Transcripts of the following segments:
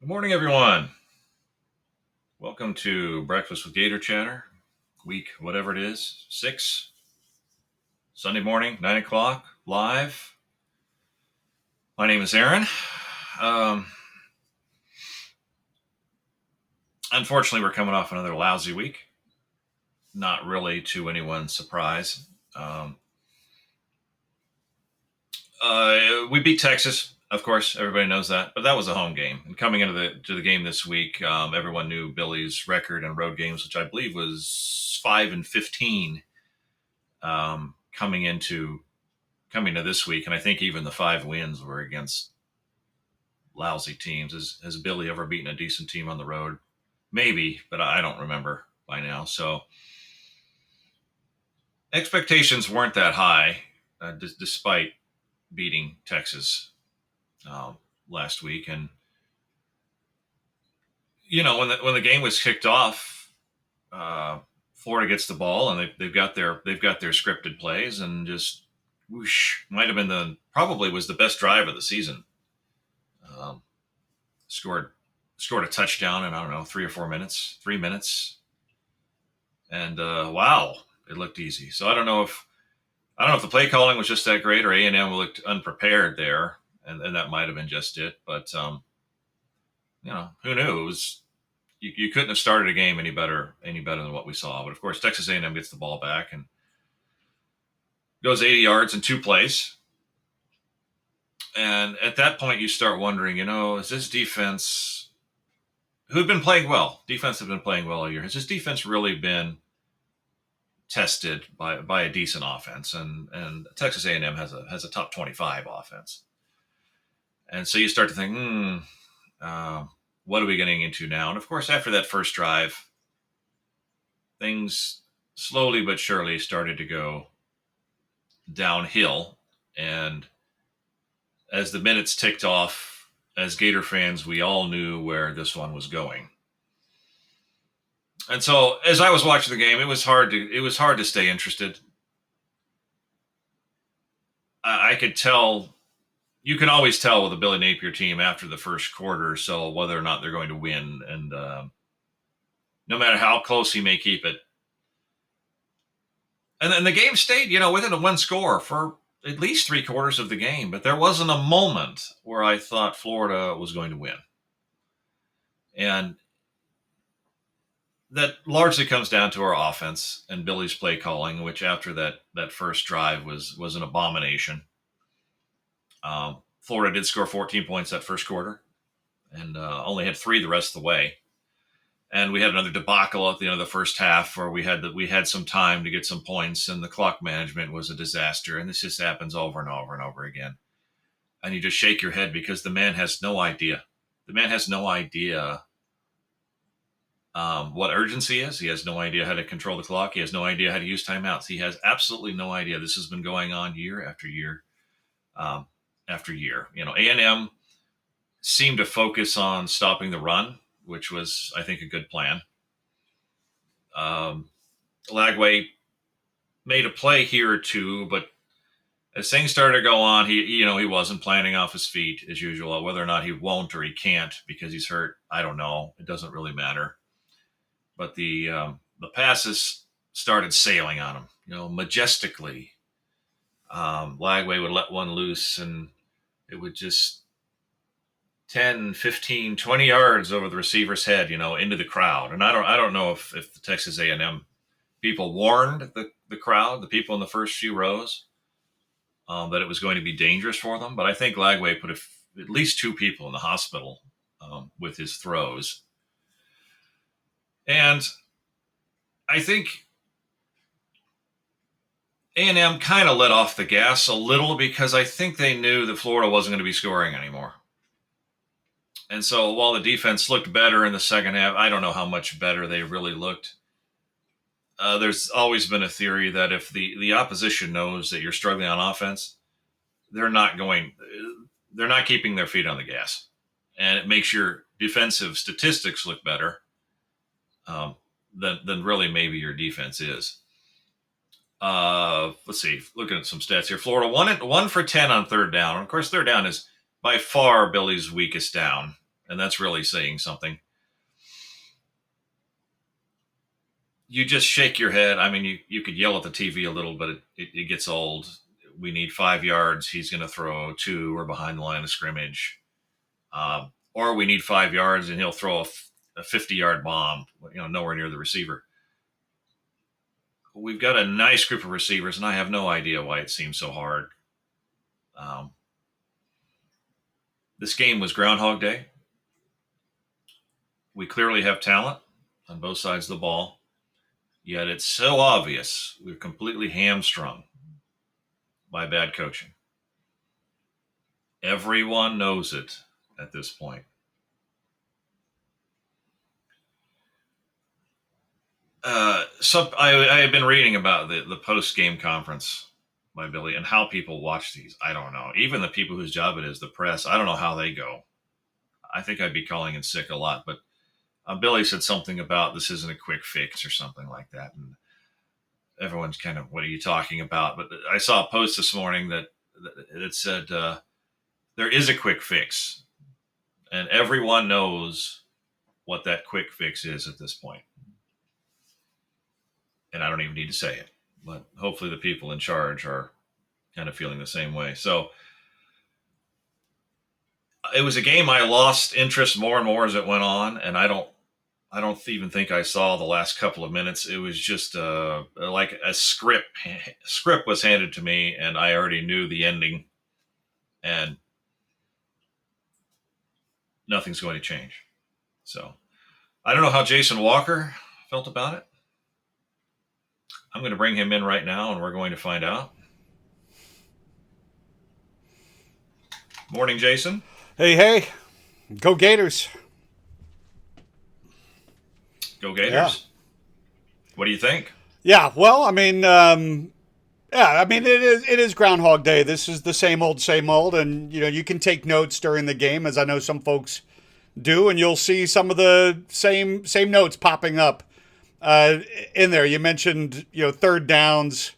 Good morning, everyone. Welcome to Breakfast with Gatorchatter, week whatever it is, 6, Sunday morning, 9 o'clock, live. My name is Aaron. Um, Unfortunately, we're coming off another lousy week. Not really to anyone's surprise. Um, we beat Texas, of course. Everybody knows that, but that was a home game. And coming into the game this week, everyone knew Billy's record in road games, which I believe was 5-15, coming to this week, and I think even the 5 wins were against lousy teams. Has Billy ever beaten a decent team on the road? Maybe, but I don't remember by now. So expectations weren't that high, despite beating Texas um, last week. And when the game was kicked off, uh, Florida gets the ball and they've got their scripted plays and just whoosh, might have been the probably was the best drive of the season. Um, scored scored a touchdown in I don't know 3 or 4 minutes, 3 minutes, and wow, it looked easy. So I don't know if the play calling was just that great or A&M looked unprepared there, and that might have been just it. But who knew? You couldn't have started a game any better than what we saw. But of course, Texas A&M gets the ball back and goes 80 yards in 2 plays. And at that point, you start wondering, is this defense who'd been playing well? Defense have been playing well all year. Has this defense really been tested by a decent offense? And Texas A&M has a top 25 offense, and so you start to think, uh, what are we getting into now? And of course, after that first drive, things slowly but surely started to go downhill, and as the minutes ticked off, as Gator fans, we all knew where this one was going. And so, as I was watching the game, it was hard to stay interested. I could tell. You can always tell with a Billy Napier team after the first quarter, so whether or not they're going to win, and no matter how close he may keep it. And then the game stayed, within a one score for at least 3 quarters of the game, but there wasn't a moment where I thought Florida was going to win, and that largely comes down to our offense and Billy's play calling, which after that first drive was an abomination. Florida did score 14 points that first quarter, and only had 3 the rest of the way. And we had another debacle at the end of the first half where we had some time to get some points, and the clock management was a disaster. And this just happens over and over and over again. And you just shake your head because the man has no idea. The man has no idea what urgency is. He has no idea how to control the clock. He has no idea how to use timeouts. He has absolutely no idea. This has been going on year after year um, after year. A&M seemed to focus on stopping the run, which was, I think, a good plan. Um, Lagway made a play here or two, but as things started to go on, he wasn't planning off his feet as usual. Whether or not he won't or he can't because he's hurt, I don't know. It doesn't really matter. But the passes started sailing on him, majestically. Lagway would let one loose, and it would just 10, 15, 20 yards over the receiver's head, into the crowd. And I don't know if the Texas A&M people warned the crowd, the people in the first few rows, that it was going to be dangerous for them. But I think Lagway put at least 2 people in the hospital with his throws. And I think A&M kind of let off the gas a little because I think they knew that Florida wasn't going to be scoring anymore. And so while the defense looked better in the second half, I don't know how much better they really looked. There's always been a theory that if the opposition knows that you're struggling on offense, they're not keeping their feet on the gas, and it makes your defensive statistics look better than really maybe your defense is. Let's see. Looking at some stats here, Florida 1 for 10 on third down. And of course, third down is by far Billy's weakest down, and that's really saying something. You just shake your head. I mean, you could yell at the TV a little, but it gets old. We need 5 yards. He's going to throw 2. We're behind the line of scrimmage. Or we need 5 yards and he'll throw a 50-yard bomb, nowhere near the receiver. We've got a nice group of receivers, and I have no idea why it seems so hard. This game was Groundhog Day. We clearly have talent on both sides of the ball, yet it's so obvious we're completely hamstrung by bad coaching. Everyone knows it at this point. So I have been reading about the post-game conference by Billy and how people watch these. I don't know. Even the people whose job it is, the press, I don't know how they go. I think I'd be calling in sick a lot. But Billy said something about this isn't a quick fix or something like that. And everyone's kind of, what are you talking about? But I saw a post this morning that said there is a quick fix. And everyone knows what that quick fix is at this point. And I don't even need to say it, but hopefully the people in charge are kind of feeling the same way. So it was a game I lost interest more and more as it went on, and I don't even think I saw the last couple of minutes. It was just like a script was handed to me, and I already knew the ending, and nothing's going to change. So I don't know how Jason Walker felt about it. I'm going to bring him in right now, and we're going to find out. Morning, Jason. Hey. Go Gators. Go Gators. Yeah. What do you think? Yeah, well, I mean, it is Groundhog Day. This is the same old, and you can take notes during the game, as I know some folks do, and you'll see some of the same notes popping up in there. You mentioned, third downs.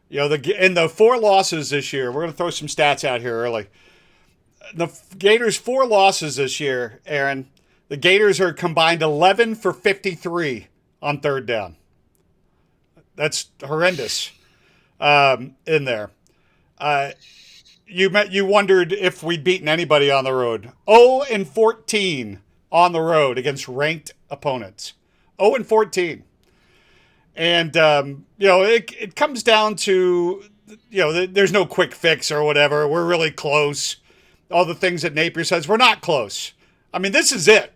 In the 4 losses this year, we're going to throw some stats out here early. The Gators' 4 losses this year, Aaron. The Gators are combined 11 for 53 on third down. That's horrendous in there. You wondered if we'd beaten anybody on the road. 0-14 on the road against ranked opponents. 0-14. And, it comes down to, there's no quick fix or whatever. We're really close. All the things that Napier says, we're not close. I mean, this is it.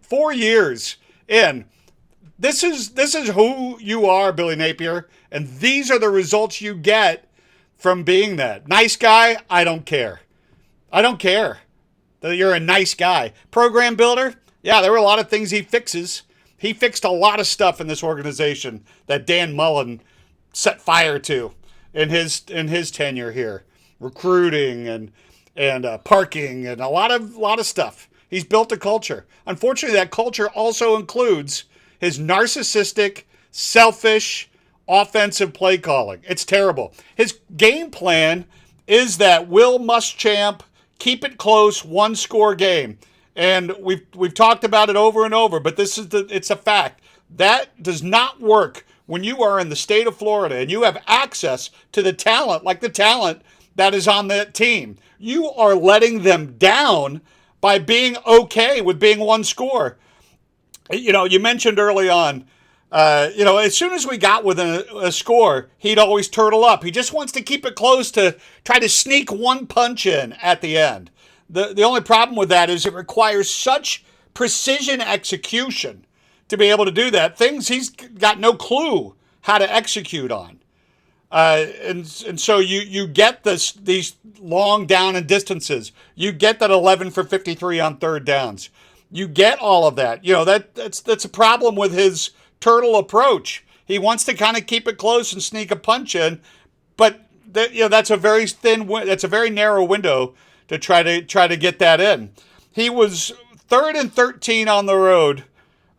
4 years in. This is who you are, Billy Napier, and these are the results you get from being that. Nice guy, I don't care. I don't care that you're a nice guy. Program builder, yeah, there were a lot of things he fixes. He fixed a lot of stuff in this organization that Dan Mullen set fire to in his tenure here. Recruiting and parking and a lot of stuff. He's built a culture. Unfortunately, that culture also includes his narcissistic, selfish, offensive play calling. It's terrible. His game plan is that Will Muschamp, keep it close, 1-score game. And we've talked about it over and over, but it's a fact. That does not work when you are in the state of Florida and you have access to the talent, like the talent that is on that team. You are letting them down by being okay with being 1 score. You mentioned early on, as soon as we got within a score, he'd always turtle up. He just wants to keep it close to try to sneak one punch in at the end. The only problem with that is it requires such precision execution to be able to do that. Things he's got no clue how to execute on. And so you get these long down and distances. You get that 11 for 53 on third downs. You get all of that. That's a problem with his turtle approach. He wants to kind of keep it close and sneak a punch in, but that's a very that's a very narrow window to try to get that in. He was 3rd and 13 on the road,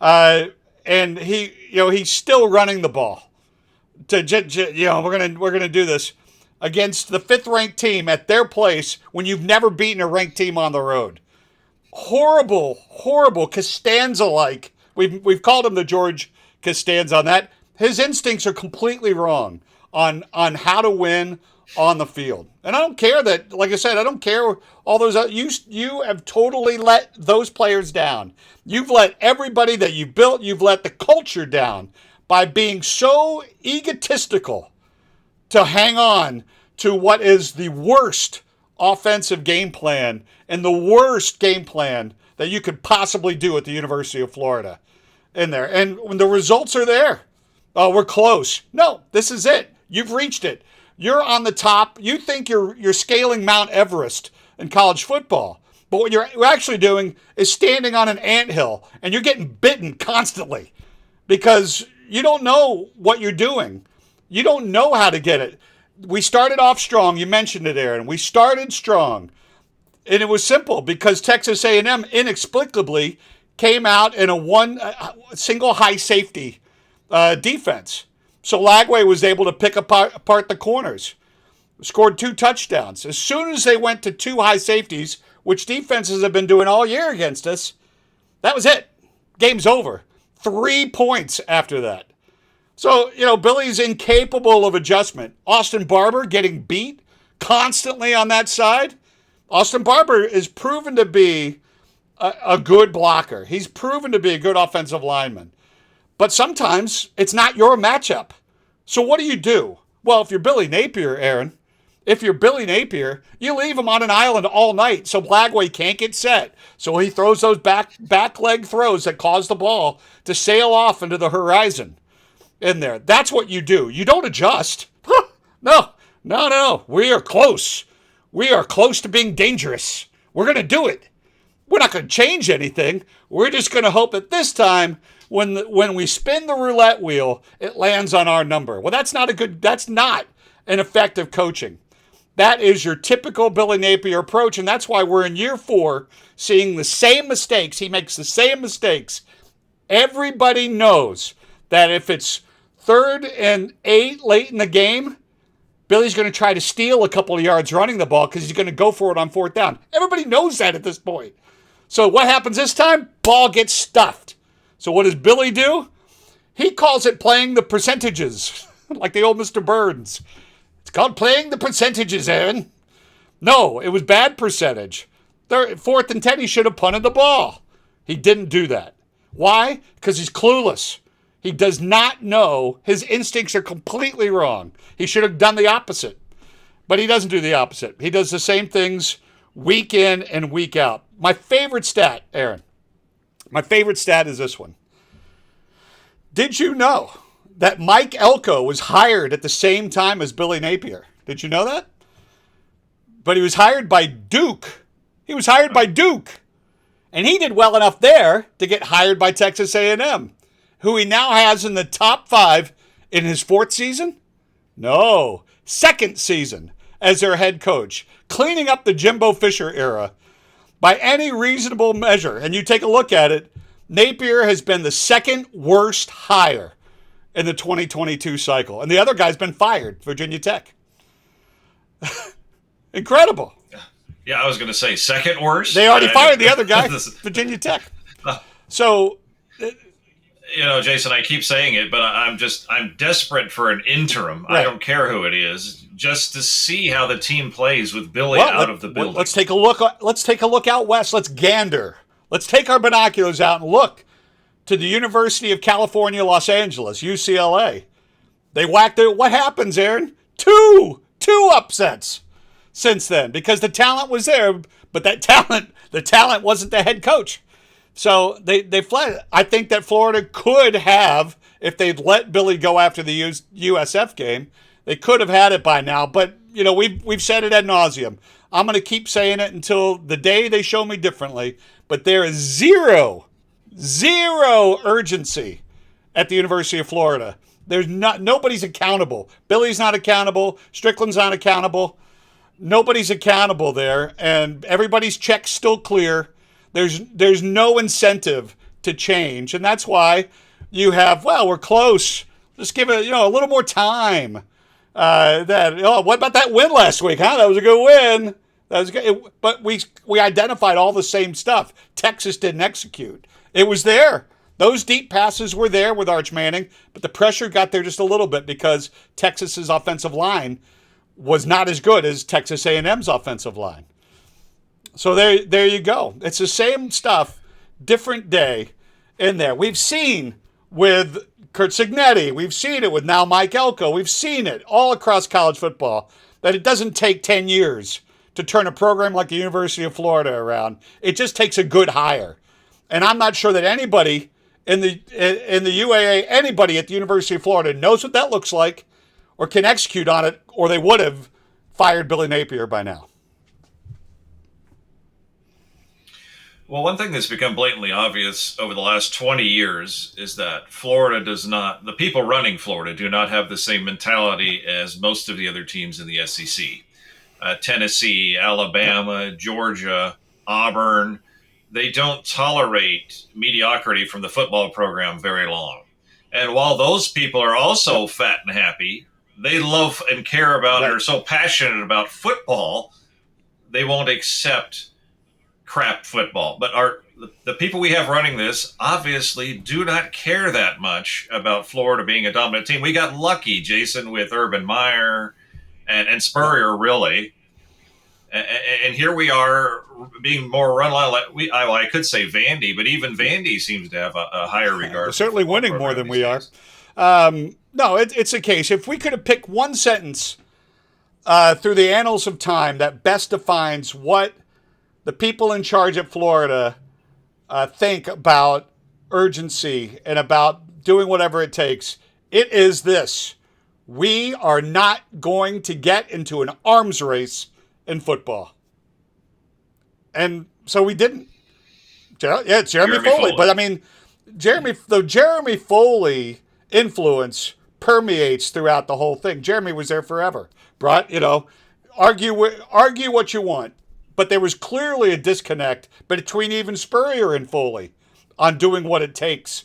and he's still running the ball. We're gonna do this against the 5th ranked team at their place when you've never beaten a ranked team on the road. horrible Costanza-like. We've called him the George Costanza on that. His instincts are completely wrong on how to win on the field. And I don't care that, like I said, I don't care all those. You have totally let those players down. You've let everybody that you built. You've let the culture down by being so egotistical to hang on to what is the worst offensive game plan and the worst game plan that you could possibly do at the University of Florida in there. And when the results are there, oh, we're close. No, this is it. You've reached it. You're on the top. You think you're scaling Mount Everest in college football. But what you're actually doing is standing on an anthill, and you're getting bitten constantly because you don't know what you're doing. You don't know how to get it. We started off strong. You mentioned it, Aaron. We started strong. And it was simple because Texas A&M inexplicably came out in a single high safety defense. So Lagway was able to pick apart the corners, scored 2 touchdowns. As soon as they went to 2 high safeties, which defenses have been doing all year against us, that was it. Game's over. 3 points after that. So, Billy's incapable of adjustment. Austin Barber getting beat constantly on that side. Austin Barber is proven to be a good blocker. He's proven to be a good offensive lineman. But sometimes it's not your matchup. So what do? Well, if you're Billy Napier, Aaron, you leave him on an island all night so Lagway can't get set. So he throws those back leg throws that cause the ball to sail off into the horizon in there. That's what you do. You don't adjust. No. We are close. We are close to being dangerous. We're going to do it. We're not going to change anything. We're just going to hope that this time when we spin the roulette wheel, it lands on our number. Well, that's not an effective coaching. That is your typical Billy Napier approach, and that's why we're in year 4 seeing the same mistakes. He makes the same mistakes. Everybody knows that if it's 3rd and 8 late in the game, Billy's going to try to steal a couple of yards running the ball because he's going to go for it on 4th down. Everybody knows that at this point. So what happens this time? Ball gets stuffed. So what does Billy do? He calls it playing the percentages, like the old Mr. Burns. It's called playing the percentages, Aaron. No, it was bad percentage. 4th and 10, he should have punted the ball. He didn't do that. Why? Because he's clueless. He does not know. His instincts are completely wrong. He should have done the opposite. But he doesn't do the opposite. He does the same things week in and week out. My favorite stat, Aaron, is this one. Did you know that Mike Elko was hired at the same time as Billy Napier? Did you know that? But he was hired by Duke. And he did well enough there to get hired by Texas A&M, who he now has in the top 5 in his 4th season? No, 2nd season as their head coach, cleaning up the Jimbo Fisher era. By any reasonable measure, and you take a look at it, Napier has been the 2nd worst hire in the 2022 cycle. And the other guy's been fired, Virginia Tech. Incredible. Yeah, I was going to say 2nd worst. They already fired the other guy, Virginia Tech. So, Jason, I keep saying it, but I'm desperate for an interim. Right. I don't care who it is, just to see how the team plays with Billy out of the building. Let's take a look out west. Let's gander. Let's take our binoculars out and look to the University of California, Los Angeles, UCLA. They whacked it. What happens, Aaron? Two upsets since then because the talent was there, but the talent wasn't the head coach. So they fled. I think that Florida could have, if they'd let Billy go after the USF game, they could have had it by now. But we've said it ad nauseum. I'm going to keep saying it until the day they show me differently. But there is zero urgency at the University of Florida. Nobody's accountable. Billy's not accountable. Strickland's not accountable. Nobody's accountable there, and everybody's check's still clear. There's no incentive to change, and that's why you have, we're close. Just give it, a little more time. What about that win last week? Huh? That was a good win. That was good. But we identified all the same stuff. Texas didn't execute. It was there. Those deep passes were there with Arch Manning, but the pressure got there just a little bit because Texas's offensive line was not as good as Texas A&M's offensive line. So there you go. It's the same stuff, different day in there. We've seen with Kurt Cignetti, we've seen it with now Mike Elko, we've seen it all across college football that it doesn't take 10 years to turn a program like the University of Florida around. It just takes a good hire. And I'm not sure that anybody in the UAA, anybody at the University of Florida knows what that looks like or can execute on it, or they would have fired Billy Napier by now. Well, one thing that's become blatantly obvious over the last 20 years is that Florida does not, the people running Florida do not have the same mentality as most of the other teams in the SEC. Tennessee, Alabama, Georgia, Auburn, they don't tolerate mediocrity from the football program very long. And while those people are also fat and happy, they love and care about and are so passionate about football, they won't accept crap football. But the people we have running this obviously do not care that much about Florida being a dominant team. We got lucky, Jason, with Urban Meyer and Spurrier, really. And here we are being more run like I could say Vandy, but even Vandy seems to have a higher regard. They're certainly winning more than we are. No, it's a case. If we could have picked one sentence through the annals of time that best defines what the people in charge at Florida think about urgency and about doing whatever it takes, it is this: we are not going to get into an arms race in football. And so we didn't. Yeah, Jeremy Foley. But I mean, the Jeremy Foley influence permeates throughout the whole thing. Jeremy was there forever. Brought, argue what you want. But there was clearly a disconnect between even Spurrier and Foley on doing what it takes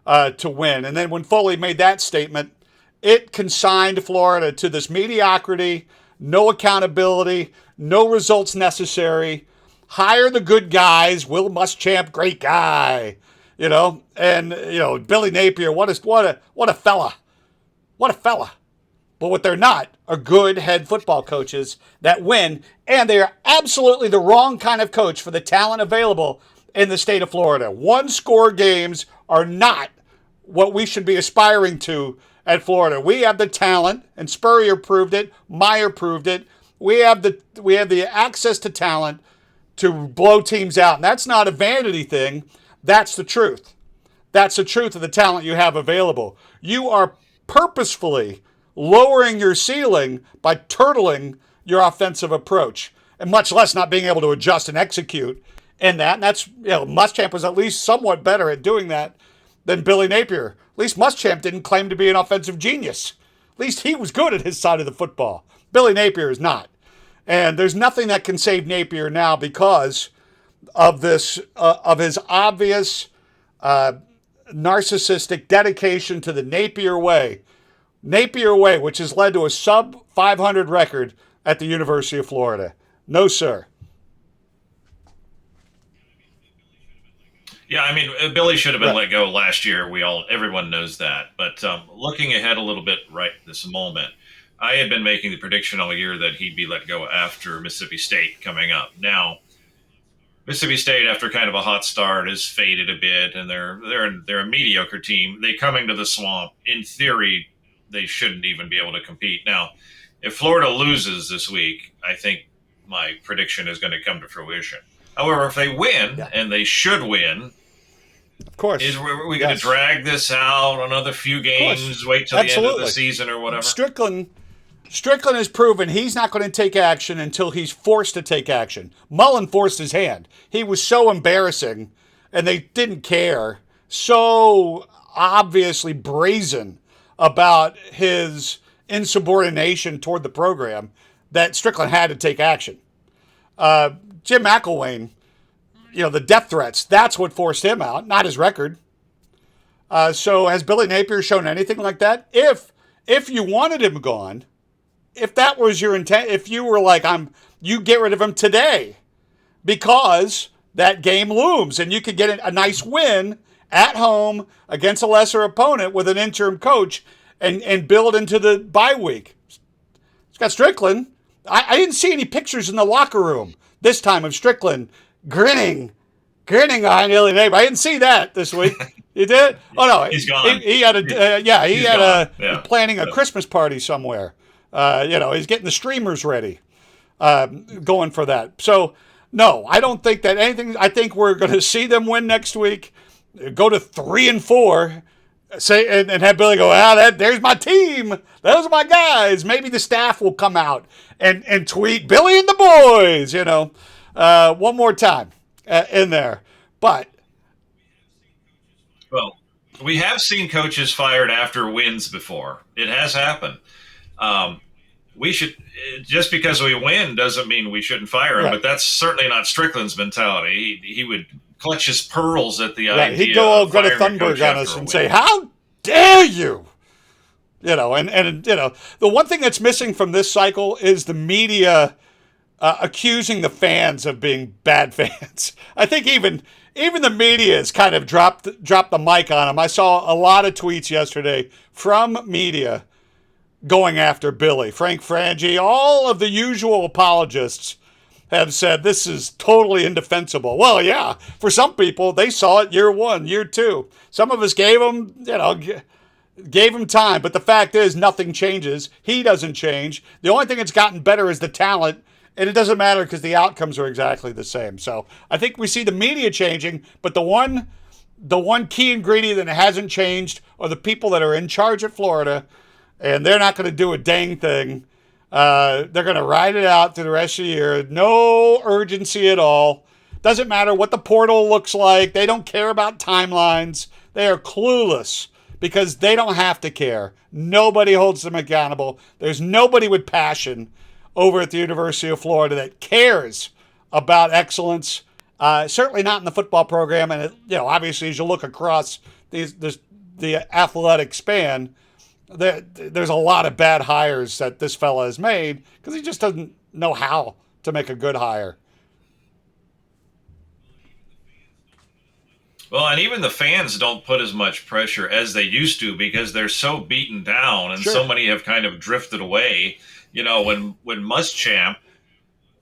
to win. And then when Foley made that statement, it consigned Florida to this mediocrity, no accountability, no results necessary. Hire the good guys. Will Muschamp, great guy, and Billy Napier, what a fella, what a fella. But what they're not are good head football coaches that win, and they are absolutely the wrong kind of coach for the talent available in the state of Florida. One-score games are not what we should be aspiring to at Florida. We have the talent, and Spurrier proved it. Meyer proved it. We have the access to talent to blow teams out, and that's not a vanity thing. That's the truth. That's the truth of the talent you have available. You are purposefully lowering your ceiling by turtling your offensive approach, and much less not being able to adjust and execute in that. And that's, Muschamp was at least somewhat better at doing that than Billy Napier. At least Muschamp didn't claim to be an offensive genius. At least he was good at his side of the football. Billy Napier is not. And there's nothing that can save Napier now because of this, of his obvious narcissistic dedication to the Napier way, which has led to a sub 500 record at the University of Florida. No, sir. Yeah, I mean, Billy should have been let go last year. Everyone knows that. But looking ahead a little bit right this moment, I had been making the prediction all year that he'd be let go after Mississippi State coming up. Now, Mississippi State, after kind of a hot start, has faded a bit, and they're a mediocre team. They come into the swamp. In theory, they shouldn't even be able to compete. Now, if Florida loses this week, I think my prediction is going to come to fruition. However, if they win, and they should win, of course, is we going to drag this out another few games, wait till the end of the season or whatever? Strickland has proven he's not going to take action until he's forced to take action. Mullen forced his hand. He was so embarrassing, and they didn't care. So obviously brazen about his insubordination toward the program that Strickland had to take action. Jim McElwain, the death threats, that's what forced him out, not his record. So has Billy Napier shown anything like that? If you wanted him gone, if that was your intent, if you were like, I'm you get rid of him today because that game looms and you could get a nice win at home against a lesser opponent with an interim coach and build into the bye week. Scott Strickland, I didn't see any pictures in the locker room this time of Strickland grinning behind Illy Neighbor. I didn't see that this week. You did? Oh no, He's gone. He had a he had gone. planning a Christmas party somewhere. He's getting the streamers ready, going for that. So no, I don't think that anything. I think we're going to see them win next week, go to 3-4. Say and have Billy go, there's my team. Those are my guys. Maybe the staff will come out and tweet Billy and the boys, one more time in there. But Well, we have seen coaches fired after wins before. It has happened. We should, just because we win doesn't mean we shouldn't fire him. Right. But that's certainly not Strickland's mentality. He would clutch his pearls at the idea. He'd go all Greta Thunberg on us and say, "How dare you?" The one thing that's missing from this cycle is the media accusing the fans of being bad fans. I think even the media has kind of dropped the mic on him. I saw a lot of tweets yesterday from media going after Billy, Frank Frangie, all of the usual apologists have said this is totally indefensible. Well, yeah, for some people, they saw it year 1, year 2. Some of us gave him time, but the fact is nothing changes. He doesn't change. The only thing that's gotten better is the talent, and it doesn't matter because the outcomes are exactly the same. So I think we see the media changing, but the one key ingredient that hasn't changed are the people that are in charge at Florida, and they're not going to do a dang thing. They're going to ride it out through the rest of the year. No urgency at all. Doesn't matter what the portal looks like. They don't care about timelines. They are clueless because they don't have to care. Nobody holds them accountable. There's nobody with passion over at the University of Florida that cares about excellence. Certainly not in the football program. And obviously, as you look across the athletic span, there's a lot of bad hires that this fella has made because he just doesn't know how to make a good hire. Well, and even the fans don't put as much pressure as they used to because they're so beaten down and so many have kind of drifted away. When Muschamp,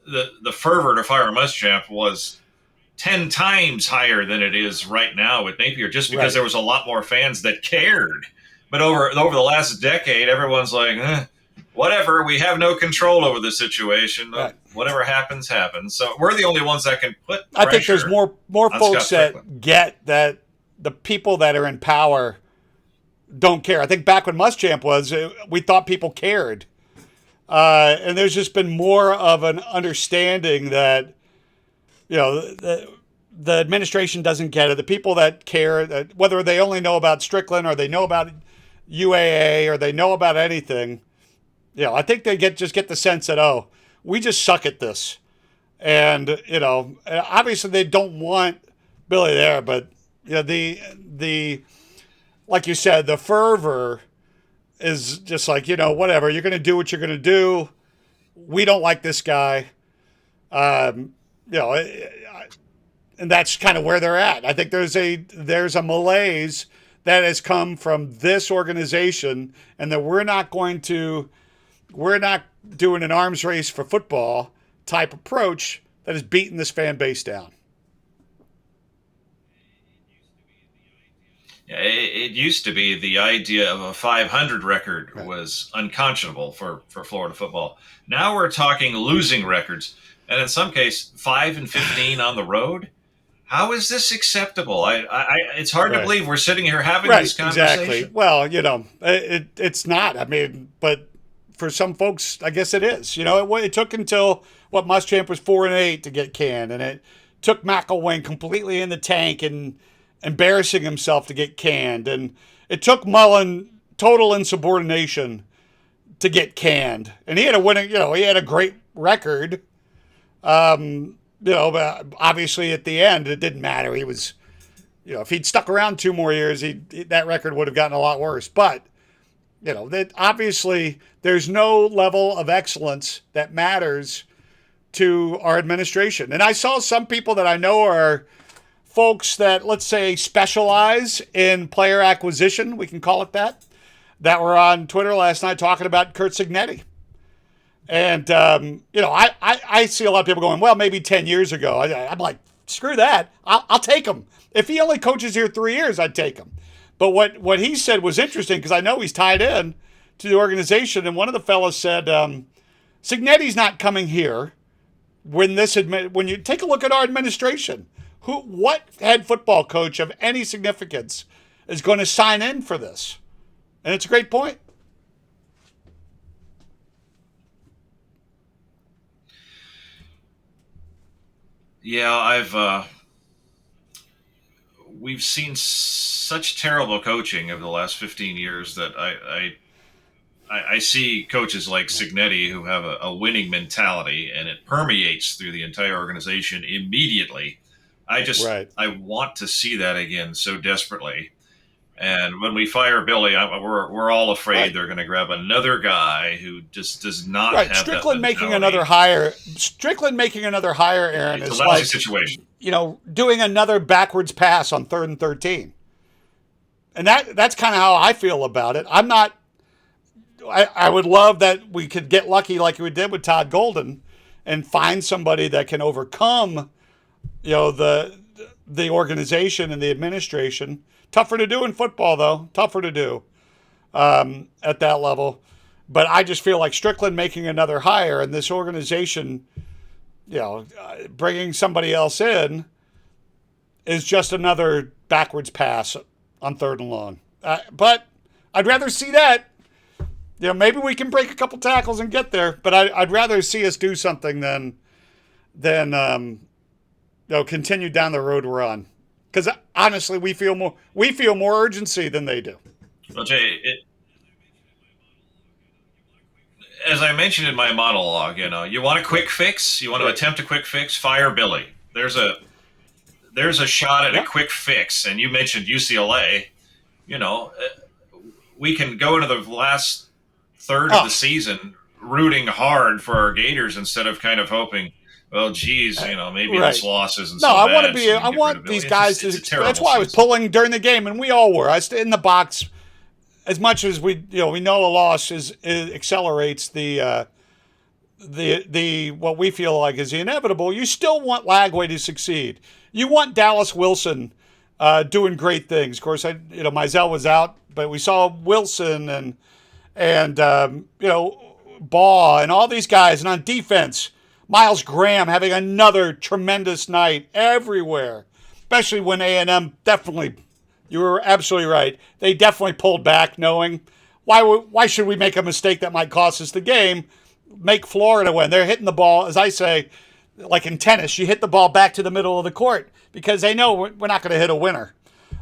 the fervor to fire Muschamp was 10 times higher than it is right now with Napier, just because there was a lot more fans that cared. But over the last decade, everyone's like, whatever, we have no control over the situation. Right. Whatever happens, happens. So we're the only ones that can put pressure. I think there's more folks that get that the people that are in power don't care. I think back when Muschamp was, we thought people cared. And there's just been more of an understanding that, the administration doesn't get it. The people that care, that whether they only know about Strickland or they know about UAA or they know about anything, I think they just get the sense that, we just suck at this. And, obviously they don't want Billy there, but the like you said, the fervor is just like, whatever, you're going to do what you're going to do. We don't like this guy. And that's kind of where they're at. I think there's a malaise that has come from this organization, and that we're not doing an arms race for football type approach that has beaten this fan base down. Yeah, it used to be the idea of a 500 record was unconscionable for Florida football. Now we're talking losing records, and in some case, 5-15 on the road. How is this acceptable? It's hard to believe we're sitting here having this conversation. Exactly. Well, it's not. I mean, but for some folks, I guess it is. It took until Muschamp was 4-8 to get canned, and it took McElwain completely in the tank and embarrassing himself to get canned, and it took Mullen total insubordination to get canned, and he had he had a great record. But obviously at the end, it didn't matter. He was, if he'd stuck around 2 more years, that record would have gotten a lot worse. But, that obviously there's no level of excellence that matters to our administration. And I saw some people that I know are folks that, let's say, specialize in player acquisition, we can call it that were on Twitter last night talking about Kurt Signetti. And, I see a lot of people going, well, maybe 10 years ago. I'm like, screw that. I'll take him. If he only coaches here 3 years, I'd take him. But what he said was interesting because I know he's tied in to the organization. And one of the fellows said, Signetti's not coming here when you take a look at our administration. What head football coach of any significance is going to sign in for this? And it's a great point. Yeah, we've seen such terrible coaching over the last 15 years that I see coaches like Signetti who have a winning mentality and it permeates through the entire organization immediately. Right. I want to see that again so desperately. And when we fire Billy, we're all afraid Right. they're going to grab another guy who just does not Right. have that Strickland making mentality. another hire. Strickland making another hire, Aaron, It's a is lousy like, situation. doing another backwards pass on 3rd and 13. And that's kind of how I feel about it. I'm not. I would love that we could get lucky like we did with Todd Golden, and find somebody that can overcome, the organization and the administration. Tougher to do in football, though. Tougher to do at that level. But I just feel like Strickland making another hire and this organization, bringing somebody else in is just another backwards pass on 3rd and long. But I'd rather see that. Maybe we can break a couple tackles and get there, but I'd rather see us do something than continue down the road we're on. Because honestly, we feel more urgency than they do. Well, Jay, as I mentioned in my monologue, you want a quick fix, you want to Right. attempt a quick fix, fire Billy. There's a shot at a Yeah. quick fix, and you mentioned UCLA. We can go into the last third of the Oh, season rooting hard for our Gators instead of kind of hoping, well, geez, maybe this right. loss isn't No, so I want to bad. be. So we I can get rid want of Billy. these guys to. It's a That's terrible why I was season. pulling during the game, and we all were. I stayed in the box. As much as we know a loss accelerates the what we feel like is the inevitable. You still want Lagway to succeed. You want Dallas Wilson doing great things. Of course, Mizell was out, but we saw Wilson and Baugh and all these guys, and on defense, Miles Graham having another tremendous night everywhere, especially when A&M definitely. You were absolutely right. They definitely pulled back, knowing why should we make a mistake that might cost us the game? Make Florida win. They're hitting the ball, as I say, like in tennis. You hit the ball back to the middle of the court because they know we're not going to hit a winner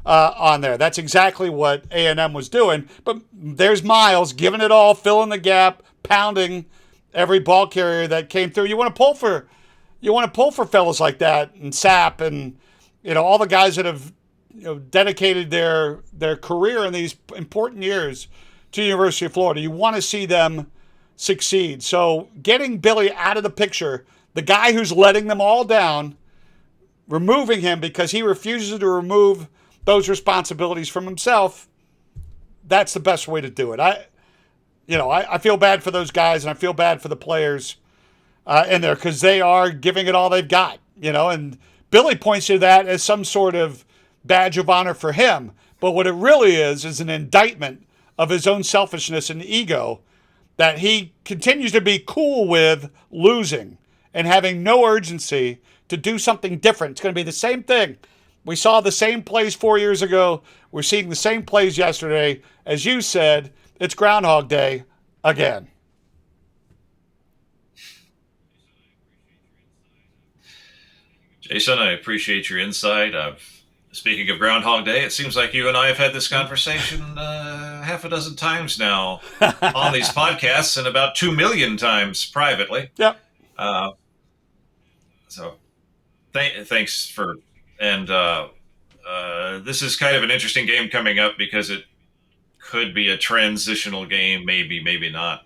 on there. That's exactly what A&M was doing. But there's Miles giving it all, filling the gap, pounding every ball carrier that came through. You want to pull for fellas like that, and Sapp, and all the guys that have dedicated their career in these important years to the University of Florida. You want to see them succeed. So getting Billy out of the picture, the guy who's letting them all down, removing him because he refuses to remove those responsibilities from himself, that's the best way to do it. I feel bad for those guys, and I feel bad for the players in there because they are giving it all they've got. And Billy points to that as some sort of badge of honor for him. But what it really is an indictment of his own selfishness and ego, that he continues to be cool with losing and having no urgency to do something different. It's going to be the same thing. We saw the same plays 4 years ago. We're seeing the same plays yesterday. As you said, it's Groundhog Day again. Jason, I appreciate your insight. Speaking of Groundhog Day, it seems like you and I have had this conversation half a dozen times now on these podcasts and about 2 million times privately. Yep. Uh, so thanks for, and this is kind of an interesting game coming up because it could be a transitional game, maybe, maybe not.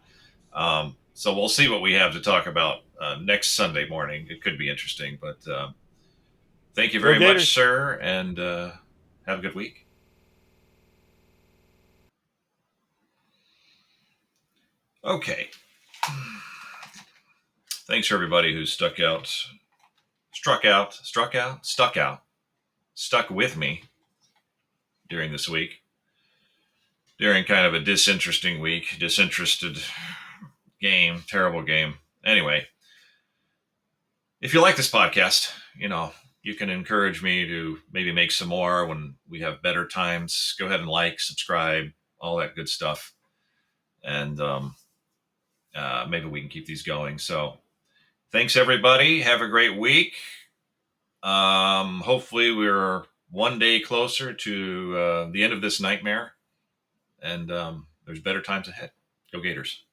So we'll see what we have to talk about next Sunday morning. It could be interesting, but thank you Go very much, Gators. sir, and have a good week. Okay. Thanks for everybody who stuck with me during this week, during kind of a disinterested game, terrible game. Anyway, if you like this podcast, you can encourage me to maybe make some more when we have better times. Go ahead and like, subscribe, all that good stuff. And maybe we can keep these going. So thanks, everybody. Have a great week. Hopefully, we're one day closer to the end of this nightmare, and there's better times ahead. Go Gators.